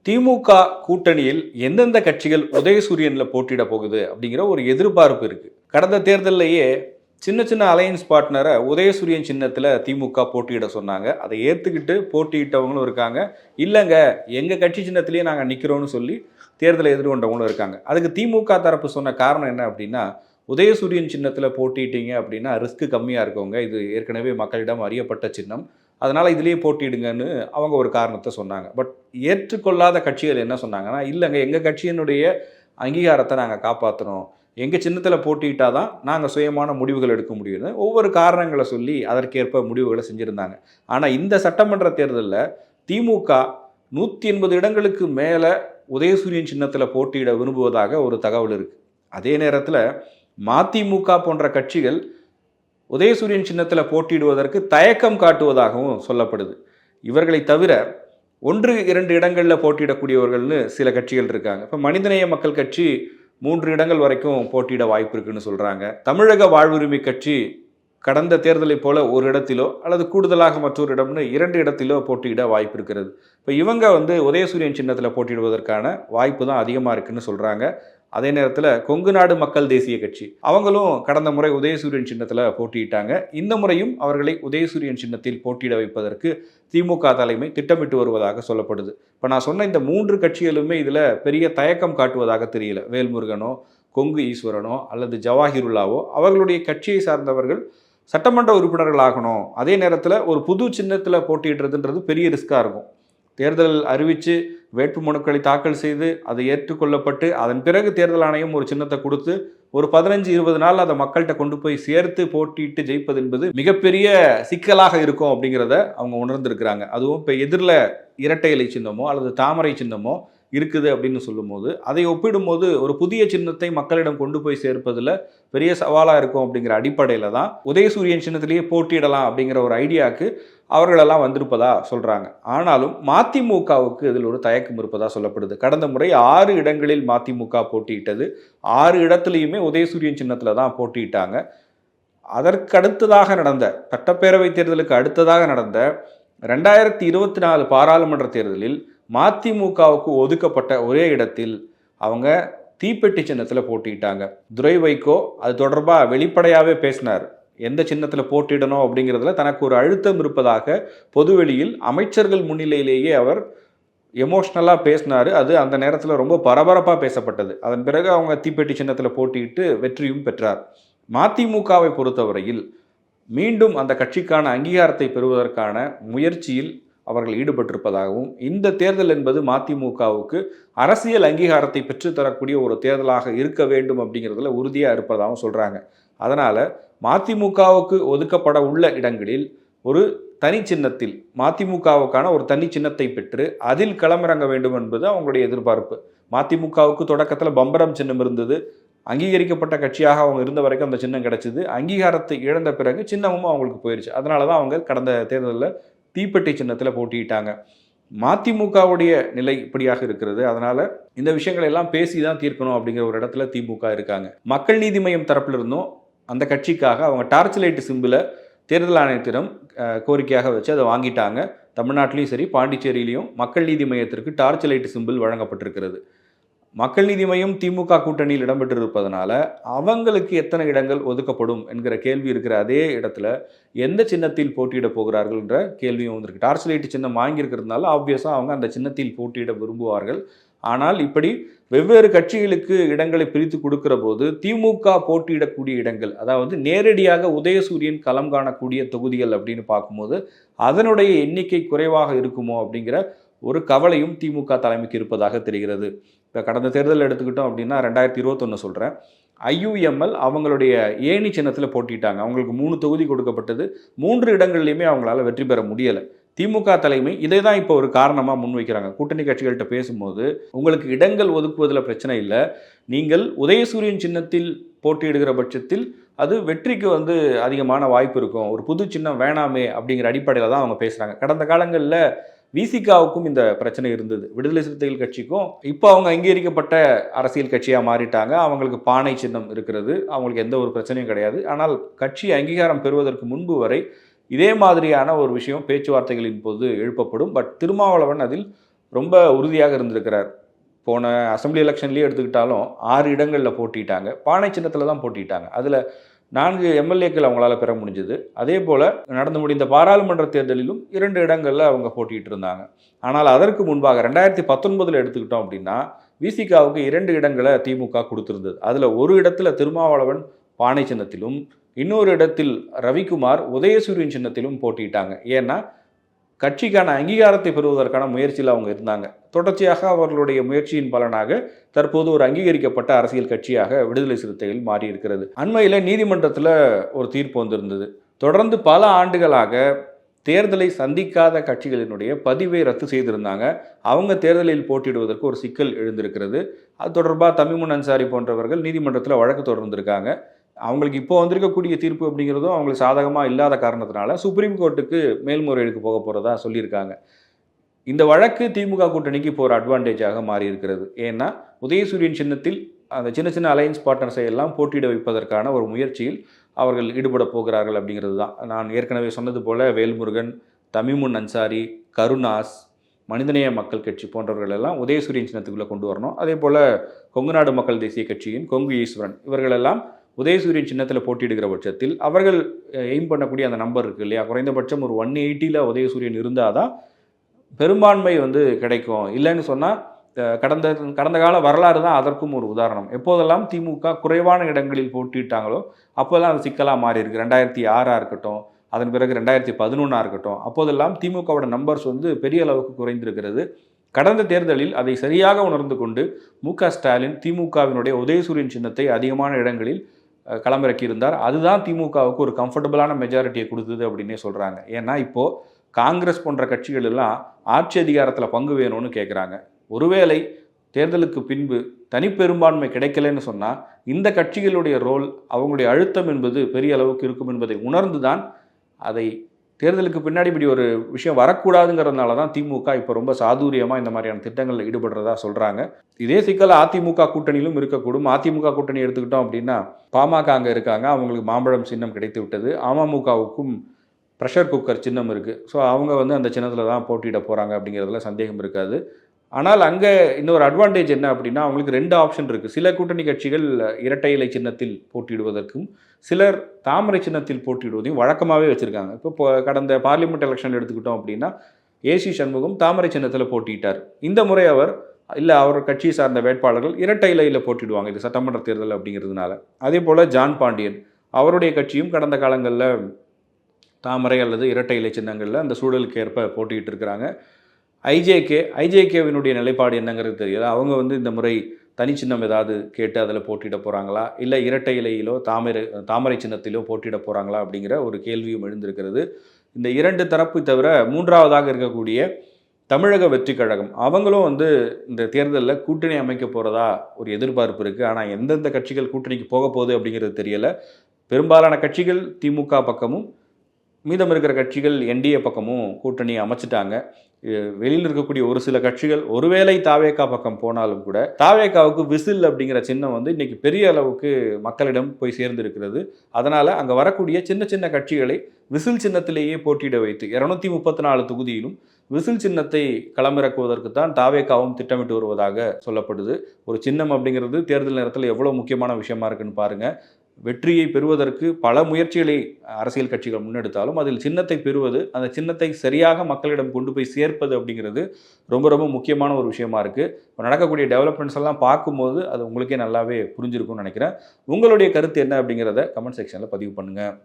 திமுக கூட்டணியில் எந்தெந்த கட்சிகள் உதயசூரியன்ல போட்டியிட போகுது அப்படிங்கிற ஒரு எதிர்பார்ப்பு இருக்கு. கடந்த தேர்தலிலேயே சின்ன சின்ன அலையன்ஸ் பார்ட்னரை உதயசூரியன் சின்னத்தில் திமுக போட்டியிட சொன்னாங்க. அதை ஏற்றுக்கிட்டு போட்டியிட்டவங்களும் இருக்காங்க. இல்லைங்க எங்கள் கட்சி சின்னத்திலேயே நாங்கள் நிற்கிறோன்னு சொல்லி தேர்தலை எதிர்கொண்டவங்களும் இருக்காங்க. அதுக்கு திமுக தரப்பு சொன்ன காரணம் என்ன அப்படின்னா, உதயசூரியன் சின்னத்தில் போட்டிட்டீங்க அப்படின்னா ரிஸ்க் கம்மியாக இருக்கவங்க, இது ஏற்கனவே மக்களிடம் அறியப்பட்ட சின்னம், அதனால் இதுலேயே போட்டிடுங்கன்னு அவங்க ஒரு காரணத்தை சொன்னாங்க. பட் ஏற்றுக்கொள்ளாத கட்சிகள் என்ன சொன்னாங்கன்னா, இல்லைங்க எங்கள் கட்சியினுடைய அங்கீகாரத்தை நாங்கள் காப்பாற்றணும், எங்கள் சின்னத்தில் போட்டியிட்டால் தான் நாங்கள் சுயமான முடிவுகள் எடுக்க முடியும்னு ஒவ்வொரு காரணங்களை சொல்லி அதற்கேற்ப முடிவுகளை செஞ்சுருந்தாங்க. ஆனால் இந்த சட்டமன்ற தேர்தலில் திமுக 180 இடங்களுக்கு மேலே உதயசூரியன் சின்னத்தில் போட்டியிட விரும்புவதாக ஒரு தகவல் இருக்குது. அதே நேரத்தில் மதிமுக போன்ற கட்சிகள் உதயசூரியன் சின்னத்தில் போட்டியிடுவதற்கு தயக்கம் காட்டுவதாகவும் சொல்லப்படுது. இவர்களை தவிர 1-2 இடங்களில் போட்டியிடக்கூடியவர்கள்னு சில கட்சிகள் இருக்காங்க. இப்போ மனிதநேய மக்கள் கட்சி 3 இடங்கள் வரைக்கும் போட்டியிட வாய்ப்பு இருக்குன்னு சொல்கிறாங்க. தமிழக வாழ்வுரிமை கட்சி கடந்த தேர்தலை போல ஒரு இடத்திலோ அல்லது கூடுதலாக மற்றொரு இடம்னு 2 இடத்திலோ போட்டியிட வாய்ப்பு இருக்கிறது. இப்போ இவங்க உதயசூரியன் சின்னத்தில் போட்டியிடுவதற்கான வாய்ப்பு தான் அதிகமாக இருக்குன்னு சொல்கிறாங்க. அதே நேரத்தில் கொங்கு நாடு மக்கள் தேசிய கட்சி அவங்களும் கடந்த முறை உதயசூரியன் சின்னத்தில் போட்டியிட்டாங்க. இந்த முறையும் அவர்களை உதயசூரியன் சின்னத்தில் போட்டியிட வைப்பதற்கு திமுக தலைமை திட்டமிட்டு வருவதாக சொல்லப்படுது. இப்போ நான் சொன்ன இந்த 3 கட்சிகளுமே இதில் பெரிய தயக்கம் காட்டுவதாக தெரியல. வேல்முருகனோ கொங்கு ஈஸ்வரனோ அல்லது ஜவாஹிருல்லாவோ அவர்களுடைய கட்சியை சார்ந்தவர்கள் சட்டமன்ற உறுப்பினர்கள் ஆகணும், அதே நேரத்தில் ஒரு புது சின்னத்தில் போட்டியிடுறதுன்றது பெரிய ரிஸ்காக இருக்கும். தேர்தல் அறிவித்து வேட்பு மனுக்களை தாக்கல் செய்து அது ஏற்றுக்கொள்ளப்பட்டு அதன் பிறகு தேர்தல் ஆணையம் ஒரு சின்னத்தை கொடுத்து ஒரு 15-20 நாள் அதை மக்கள்கிட்ட கொண்டு போய் சேர்த்து போட்டியிட்டு ஜெயிப்பது என்பது மிகப்பெரிய சிக்கலாக இருக்கும் அப்படிங்கிறத அவங்க உணர்ந்திருக்கிறாங்க. அதுவும் இப்போ எதிரில் இரட்டை இலை சின்னமோ அல்லது தாமரை சின்னமோ இருக்குது அப்படின்னு சொல்லும்போது அதை ஒப்பிடும்போது ஒரு புதிய சின்னத்தை மக்களிடம் கொண்டு போய் சேர்ப்பதில் பெரிய சவாலாக இருக்கும் அப்படிங்கிற அடிப்படையில் தான் உதயசூரியன் சின்னத்திலேயே போட்டியிடலாம் அப்படிங்கிற ஒரு ஐடியாவுக்கு அவர்களெல்லாம் வந்திருப்பதா சொல்கிறாங்க. ஆனாலும் மதிமுகவுக்கு இதில் ஒரு தயக்கம் இருப்பதா சொல்லப்படுது. கடந்த முறை 6 இடங்களில் மதிமுக போட்டியிட்டது. 6 இடத்துலையுமே உதயசூரியன் சின்னத்தில் தான் போட்டியிட்டாங்க. அதற்கு அடுத்ததாக நடந்த சட்டப்பேரவை தேர்தலுக்கு அடுத்ததாக நடந்த 2024 பாராளுமன்ற தேர்தலில் மதிமுகவுக்கு ஒதுக்கப்பட்ட ஒரே இடத்தில் அவங்க தீப்பெட்டி சின்னத்தில் போட்டிட்டாங்க. துரை வைகோ அது தொடர்பாக வெளிப்படையாகவே பேசினார். எந்த சின்னத்தில் போட்டிடணும் அப்படிங்கிறதுல தனக்கு ஒரு அழுத்தம் இருப்பதாக பொதுவெளியில் அமைச்சர்கள் முன்னிலையிலேயே அவர் எமோஷ்னலாக பேசினார். அது அந்த நேரத்தில் ரொம்ப பரபரப்பாக பேசப்பட்டது. அதன் பிறகு அவங்க தீப்பெட்டி சின்னத்தில் போட்டியிட்டு வெற்றியும் பெற்றார். மதிமுகவை பொறுத்தவரையில் மீண்டும் அந்த கட்சிக்கான அங்கீகாரத்தை பெறுவதற்கான முயற்சியில் அவர்கள் ஈடுபட்டிருப்பதாகவும், இந்த தேர்தல் என்பது மதிமுகவுக்கு அரசியல் அங்கீகாரத்தை பெற்றுத்தரக்கூடிய ஒரு தேர்தலாக இருக்க வேண்டும் அப்படிங்கிறதுல உறுதியாக இருப்பதாகவும் சொல்கிறாங்க. அதனால் மதிமுகவுக்கு ஒதுக்கப்பட உள்ள இடங்களில் ஒரு தனி சின்னத்தில் மதிமுகவுக்கான ஒரு தனி சின்னத்தை பெற்று அதில் களமிறங்க வேண்டும் என்பது அவங்களுடைய எதிர்பார்ப்பு. மதிமுகவுக்கு தொடக்கத்தில் பம்பரம் சின்னம் இருந்தது. அங்கீகரிக்கப்பட்ட கட்சியாக அவங்க இருந்த வரைக்கும் அந்த சின்னம் கிடைச்சிது. அங்கீகாரத்தை இழந்த பிறகு சின்னமும் அவங்களுக்கு போயிடுச்சு. அதனால தான் அவங்க கடந்த தேர்தலில் தீப்பெட்டி சின்னத்தில் போட்டியிட்டாங்க. மதிமுகவுடைய நிலை இப்படியாக இருக்கிறது. அதனால் இந்த விஷயங்களை எல்லாம் பேசி தான் தீர்க்கணும் அப்படிங்கிற ஒரு இடத்துல திமுக இருக்காங்க. மக்கள் நீதி மய்யம் தரப்பில் இருந்தும் அந்த கட்சிக்காக அவங்க டார்ச் லைட் சிம்பிளை தேர்தல் ஆணையத்திடம் கோரிக்கையாக வச்சு அதை வாங்கிட்டாங்க. தமிழ்நாட்டிலையும் சரி பாண்டிச்சேரியிலையும் மக்கள் நீதி மையத்திற்கு டார்ச் லைட் சிம்பிள் வழங்கப்பட்டிருக்கிறது. மக்கள் நீதி மையம் திமுக கூட்டணியில் இடம்பெற்றிருப்பதனால அவங்களுக்கு எத்தனை இடங்கள் ஒதுக்கப்படும் என்கிற கேள்வி இருக்கிற அதே இடத்துல எந்த சின்னத்தில் போட்டியிட போகிறார்கள் என்ற கேள்வியும் வந்திருக்கு. டார்ச் லைட் சின்னம் வாங்கியிருக்கிறதுனால ஆப்வியஸாக அவங்க அந்த சின்னத்தில் போட்டியிட விரும்புவார்கள். ஆனால் இப்படி வெவ்வேறு கட்சிகளுக்கு இடங்களை பிரித்து கொடுக்கிற போது திமுக போட்டியிடக்கூடிய இடங்கள், அதாவது நேரடியாக உதயசூரியன் களம் காணக்கூடிய தொகுதிகள் அப்படின்னு பார்க்கும்போது அதனுடைய எண்ணிக்கை குறைவாக இருக்குமோ அப்படிங்கிற ஒரு கவலையும் திமுக தலைமைக்கு இருப்பதாக தெரிகிறது. இப்போ கடந்த தேர்தல் எடுத்துக்கிட்டோம் அப்படின்னா 2021 சொல்கிறேன், IUML அவங்களுடைய ஏணி சின்னத்தில் போட்டிட்டாங்க. அவங்களுக்கு 3 தொகுதி கொடுக்கப்பட்டது. 3 இடங்கள்லையுமே அவங்களால வெற்றி பெற முடியலை. திமுக தலைமை இதை தான் இப்போ ஒரு காரணமாக முன்வைக்கிறாங்க. கூட்டணி கட்சிகள்கிட்ட பேசும்போது உங்களுக்கு இடங்கள் ஒதுக்குவதில் பிரச்சனை இல்லை, நீங்கள் உதயசூரியன் சின்னத்தில் போட்டியிடுகிற பட்சத்தில் அது வெற்றிக்கு அதிகமான வாய்ப்பு இருக்கும், ஒரு புது சின்னம் வேணாமே அப்படிங்கிற அடிப்படையில் தான் அவங்க பேசுகிறாங்க. கடந்த காலங்களில் விசிகாவுக்கும் இந்த பிரச்சனை இருந்தது. விடுதலை சிறுத்தைகள் கட்சிக்கும் இப்போ அவங்க அங்கீகரிக்கப்பட்ட அரசியல் கட்சியாக மாறிட்டாங்க. அவங்களுக்கு பானை சின்னம் இருக்கிறது, அவங்களுக்கு எந்த ஒரு பிரச்சனையும் கிடையாது. ஆனால் கட்சி அங்கீகாரம் பெறுவதற்கு முன்பு வரை இதே மாதிரியான ஒரு விஷயம் பேச்சுவார்த்தைகளின் போது எழுப்பப்படும். பட் திருமாவளவன் அதில் ரொம்ப உறுதியாக இருந்திருக்கிறார். போன அசெம்பிளி எலெக்ஷன்லேயே எடுத்துக்கிட்டாலும் 6 இடங்களில் போட்டிட்டாங்க. பானை சின்னத்தில் தான் போட்டிட்டாங்க. அதில் 4 எம்எல்ஏக்கள் அவங்களால பெற முடிஞ்சது. அதே போல் நடந்து முடிந்த பாராளுமன்ற தேர்தலிலும் 2 இடங்களில் அவங்க போட்டிட்டு இருந்தாங்க. ஆனால் அதற்கு முன்பாக 2019 எடுத்துக்கிட்டோம் அப்படின்னா விசிகாவுக்கு 2 இடங்களை திமுக கொடுத்திருந்தது. அதில் ஒரு இடத்துல திருமாவளவன் பானை சின்னத்திலும், இன்னொரு இடத்தில் ரவிக்குமார் உதயசூரியன் சின்னத்திலும் போட்டிட்டாங்க. ஏன்னா கட்சிக்கான அங்கீகாரத்தை பெறுவதற்கான முயற்சியில் அவங்க இருந்தாங்க. தொடர்ச்சியாக அவர்களுடைய முயற்சியின் பலனாக தற்போது ஒரு அங்கீகரிக்கப்பட்ட அரசியல் கட்சியாக விடுதலை சிறுத்தைகள் மாறி இருக்கிறது. அண்மையில் நீதிமன்றத்தில் ஒரு தீர்ப்பு வந்திருந்தது. தொடர்ந்து பல ஆண்டுகளாக தேர்தலை சந்திக்காத கட்சிகளினுடைய பதிவை ரத்து செய்திருந்தாங்க. அவங்க தேர்தலில் போட்டியிடுவதற்கு ஒரு சிக்கல் எழுந்திருக்கிறது. அது தொடர்பாக தமிமுன் அன்சாரி போன்றவர்கள் நீதிமன்றத்தில் வழக்கு தொடர்ந்திருக்காங்க. அவங்களுக்கு இப்போ வந்திருக்கக்கூடிய தீர்ப்பு அப்படிங்கிறதும் அவங்களுக்கு சாதகமாக இல்லாத காரணத்தினால சுப்ரீம் கோர்ட்டுக்கு மேல்முறையீடுக்கு போக போகிறதா சொல்லியிருக்காங்க. இந்த வழக்கு திமுக கூட்டணிக்கு இப்போ ஒரு அட்வான்டேஜாக மாறி இருக்கிறது. ஏன்னா உதயசூரியன் சின்னத்தில் அந்த சின்ன சின்ன அலையன்ஸ் பார்ட்னர்ஸை எல்லாம் போட்டியிட வைப்பதற்கான ஒரு முயற்சியில் அவர்கள் ஈடுபட போகிறார்கள் அப்படிங்கிறது தான். நான் ஏற்கனவே சொன்னது போல் வேல்முருகன், தமிமுன் அன்சாரி, கருணாஸ், மனிதநேய மக்கள் கட்சி போன்றவர்கள் எல்லாம் உதயசூரியன் சின்னத்துக்குள்ளே கொண்டு வரணும். அதே போல் கொங்குநாடு மக்கள் தேசிய கட்சியின் கொங்கு ஈஸ்வரன் இவர்களெல்லாம் உதயசூரியன் சின்னத்தில் போட்டியிடுகிற பட்சத்தில் அவர்கள் எய்ம் பண்ணக்கூடிய அந்த நம்பர் இருக்குது இல்லையா, குறைந்தபட்சம் ஒரு 180 உதயசூரியன் இருந்தால் தான் பெரும்பான்மை கிடைக்கும். இல்லைன்னு சொன்னால் கடந்த கால வரலாறு தான் அதற்கும் ஒரு உதாரணம். எப்போதெல்லாம் திமுக குறைவான இடங்களில் போட்டிட்டாங்களோ அப்போதெல்லாம் அது சிக்கலாக மாறி இருக்கு. 2006 இருக்கட்டும், அதன் பிறகு 2011 இருக்கட்டும், அப்போதெல்லாம் திமுகவோட நம்பர்ஸ் பெரிய அளவுக்கு குறைந்திருக்கிறது. கடந்த தேர்தலில் அதை சரியாக உணர்ந்து கொண்டு மு.க. ஸ்டாலின் திமுகவினுடைய உதயசூரியன் சின்னத்தை அதிகமான இடங்களில் களமிறக்கியிருந்தார். அதுதான் திமுகவுக்கு ஒரு கம்ஃபர்டபுளான மெஜாரிட்டியை கொடுத்தது அப்படின்னே சொல்கிறாங்க. ஏன்னா இப்போது காங்கிரஸ் போன்ற கட்சிகள் எல்லாம் ஆட்சி அதிகாரத்தில் பங்கு வேணும்னு கேட்குறாங்க. ஒருவேளை தேர்தலுக்கு பின்பு தனிப்பெரும்பான்மை கிடைக்கலன்னு சொன்னால் இந்த கட்சிகளுடைய ரோல், அவங்களுடைய அழுத்தம் என்பது பெரிய அளவுக்கு இருக்கும் என்பதை உணர்ந்து தான் அதை தேர்தலுக்கு பின்னாடி இப்படி ஒரு விஷயம் வரக்கூடாதுங்கிறதுனால தான் திமுக இப்போ ரொம்ப சாதுரியமாக இந்த மாதிரியான திட்டங்களில் ஈடுபடுறதா சொல்கிறாங்க. இதே சிக்கல் அதிமுக கூட்டணியிலும் இருக்கக்கூடும். அதிமுக கூட்டணி எடுத்துக்கிட்டோம் அப்படின்னா பாமக அங்கே இருக்காங்க, அவங்களுக்கு மாம்பழம் சின்னம் கிடைத்து விட்டது. அமமுகவுக்கும் ப்ரெஷர் குக்கர் சின்னம் இருக்குது. ஸோ அவங்க அந்த சின்னத்தில் தான் போட்டியிட போகிறாங்க அப்படிங்கிறதுல சந்தேகம் இருக்காது. ஆனால் அங்கே இன்னொரு அட்வான்டேஜ் என்ன அப்படின்னா அவங்களுக்கு 2 ஆப்ஷன் இருக்குது. சில கூட்டணி கட்சிகள் இரட்டை இலை சின்னத்தில் போட்டியிடுவதற்கும் சிலர் தாமரை சின்னத்தில் போட்டியிடுவதையும் வழக்கமாகவே வச்சுருக்காங்க. இப்போ கடந்த பார்லிமெண்ட் எலெக்ஷன் எடுத்துக்கிட்டோம் அப்படின்னா ஏசி சண்முகம் தாமரை சின்னத்தில் போட்டியிட்டார். இந்த முறை அவர் அவர் கட்சியை சார்ந்த வேட்பாளர்கள் இரட்டை இலையில் போட்டிடுவாங்க, இது சட்டமன்ற தேர்தல் அப்படிங்கிறதுனால. அதே போல் ஜான் பாண்டியன் அவருடைய கட்சியும் கடந்த காலங்களில் தாமரை அல்லது இரட்டை இலை சின்னங்களில் அந்த சூழலுக்கு ஏற்ப போட்டிகிட்டு இருக்கிறாங்க. ஐஜேகேவினுடைய நிலைப்பாடு என்னங்கிறது தெரியல. அவங்க இந்த முறை தனி சின்னம் ஏதாவது கேட்டு அதில் போட்டியிட போகிறாங்களா, இல்லை இரட்டை இலையிலோ தாமரை சின்னத்திலோ போட்டியிட போகிறாங்களா அப்படிங்கிற ஒரு கேள்வியும் எழுந்திருக்கிறது. இந்த 2 தரப்பு தவிர மூன்றாவதாக இருக்கக்கூடிய தமிழக வெற்றி கழகம் அவங்களும் இந்த தேர்தலில் கூட்டணி அமைக்க போகிறதா ஒரு எதிர்பார்ப்பு இருக்குது. ஆனால் எந்தெந்த கட்சிகள் கூட்டணிக்கு போக போகுது அப்படிங்கிறது தெரியலை. பெரும்பாலான கட்சிகள் திமுக பக்கமும் மீதம் இருக்கிற கட்சிகள் என்டிஏ பக்கமும் கூட்டணி அமைச்சிட்டாங்க. வெளியில் இருக்கக்கூடிய ஒரு சில கட்சிகள் ஒருவேளை தாவேகா பக்கம் போனாலும் கூட தாவேகாவுக்கு விசில் அப்படிங்கிற சின்னம் இன்னைக்கு பெரிய அளவுக்கு மக்களிடம் போய் சேர்ந்திருக்கிறது. அதனால் அங்கே வரக்கூடிய சின்ன சின்ன கட்சிகளை விசில் சின்னத்திலேயே போட்டியிட வைத்து 234 தொகுதியிலும் விசில் சின்னத்தை களமிறக்குவதற்கு தான் தாவேகாவும் திட்டமிட்டு வருவதாக சொல்லப்படுது. ஒரு சின்னம் அப்படிங்கிறது தேர்தல் நேரத்தில் எவ்வளோ முக்கியமான விஷயமா இருக்குன்னு பாருங்கள். வெற்றியை பெறுவதற்கு பல முயற்சிகளை அரசியல் கட்சிகள் முன்னெடுத்தாலும் அதில் சின்னத்தை பெறுவது, அந்த சின்னத்தை சரியாக மக்களிடம் கொண்டு போய் சேர்ப்பது அப்படிங்கிறது ரொம்ப ரொம்ப முக்கியமான ஒரு விஷயமா இருக்குது. இப்போ நடக்கக்கூடிய டெவலப்மெண்ட்ஸ் எல்லாம் பார்க்கும்போது அது உங்களுக்கே நல்லாவே புரிஞ்சிருக்கும்னு நினைக்கிறேன். உங்களுடைய கருத்து என்ன அப்படிங்கிறத கமெண்ட் செக்ஷனில் பதிவு பண்ணுங்கள்.